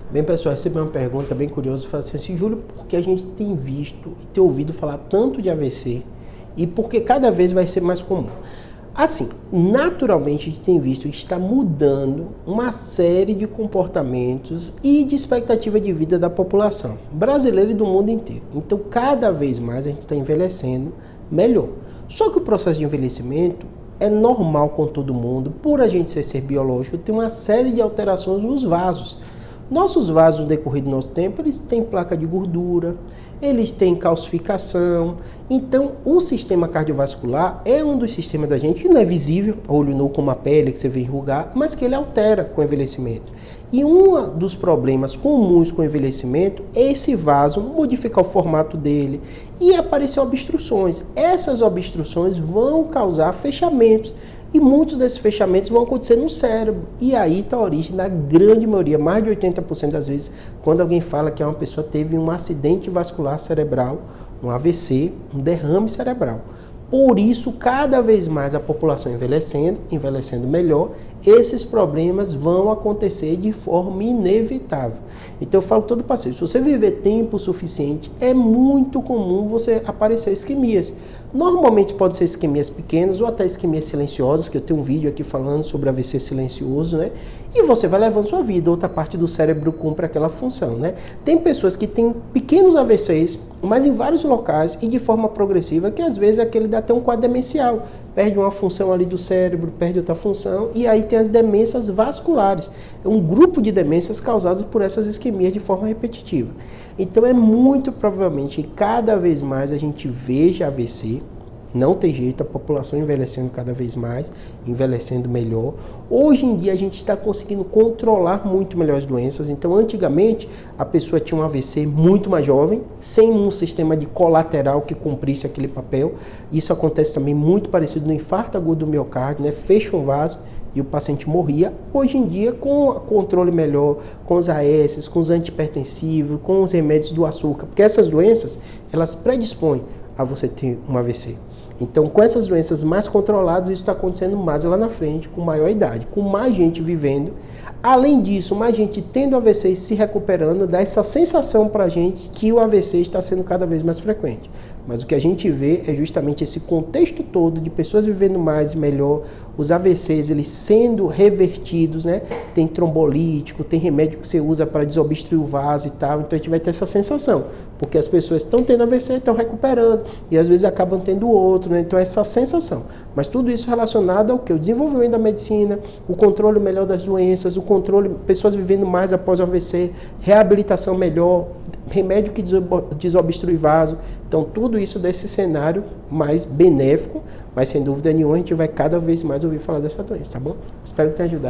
Bem, pessoal, recebi uma pergunta bem curiosa, fala assim, Júlio, por que a gente tem visto e tem ouvido falar tanto de AVC e por que cada vez vai ser mais comum? Assim, naturalmente a gente tem visto que está mudando uma série de comportamentos e de expectativa de vida da população brasileira e do mundo inteiro. Então, cada vez mais a gente está envelhecendo melhor. Só que o processo de envelhecimento é normal com todo mundo, por a gente ser biológico, tem uma série de alterações nos vasos. Nossos vasos, no decorrer do nosso tempo, eles têm placa de gordura, eles têm calcificação. Então, o sistema cardiovascular é um dos sistemas da gente que não é visível, olho nu como a pele, que você vê enrugar, mas que ele altera com o envelhecimento. E um dos problemas comuns com o envelhecimento é esse vaso modificar o formato dele e aparecer obstruções. Essas obstruções vão causar fechamentos. E muitos desses fechamentos vão acontecer no cérebro. E aí está a origem da grande maioria, mais de 80% das vezes, quando alguém fala que uma pessoa teve um acidente vascular cerebral, um AVC, um derrame cerebral. Por isso, cada vez mais a população envelhecendo melhor, esses problemas vão acontecer de forma inevitável. Então eu falo para todo paciente, se você viver tempo suficiente, é muito comum você aparecer isquemias. Normalmente pode ser isquemias pequenas ou até isquemias silenciosas, que eu tenho um vídeo aqui falando sobre AVC silencioso, né? E você vai levando sua vida, outra parte do cérebro cumpre aquela função, né? Tem pessoas que têm pequenos AVCs, mas em vários locais e de forma progressiva, que às vezes aquele dá até um quadro demencial. Perde uma função ali do cérebro, perde outra função, e aí tem as demências vasculares. É um grupo de demências causadas por essas isquemias de forma repetitiva. Então é muito provavelmente que cada vez mais a gente veja AVC, não tem jeito, a população envelhecendo cada vez mais, envelhecendo melhor. Hoje em dia a gente está conseguindo controlar muito melhor as doenças. Então antigamente a pessoa tinha um AVC muito mais jovem, sem um sistema de colateral que cumprisse aquele papel. Isso acontece também muito parecido no infarto agudo do miocárdio, né? Fecha um vaso e o paciente morria. Hoje em dia, com o controle melhor, com os AS, com os antihipertensivos, com os remédios do açúcar, porque essas doenças, elas predispõem a você ter um AVC. Então, com essas doenças mais controladas, isso está acontecendo mais lá na frente, com maior idade, com mais gente vivendo. Além disso, mais gente tendo AVC e se recuperando, dá essa sensação para a gente que o AVC está sendo cada vez mais frequente. Mas o que a gente vê é justamente esse contexto todo de pessoas vivendo mais e melhor, os AVCs eles sendo revertidos, né? Tem trombolítico, tem remédio que você usa para desobstruir o vaso e tal, então a gente vai ter essa sensação, porque as pessoas estão tendo AVC, estão recuperando, e às vezes acabam tendo outro, né? Então essa sensação. Mas tudo isso relacionado ao que? O desenvolvimento da medicina, o controle melhor das doenças, o controle, pessoas vivendo mais após o AVC, reabilitação melhor, remédio que desobstrui vaso. Então tudo isso desse cenário mais benéfico, mas sem dúvida nenhuma a gente vai cada vez mais ouvir falar dessa doença, tá bom? Espero que tenha ajudado.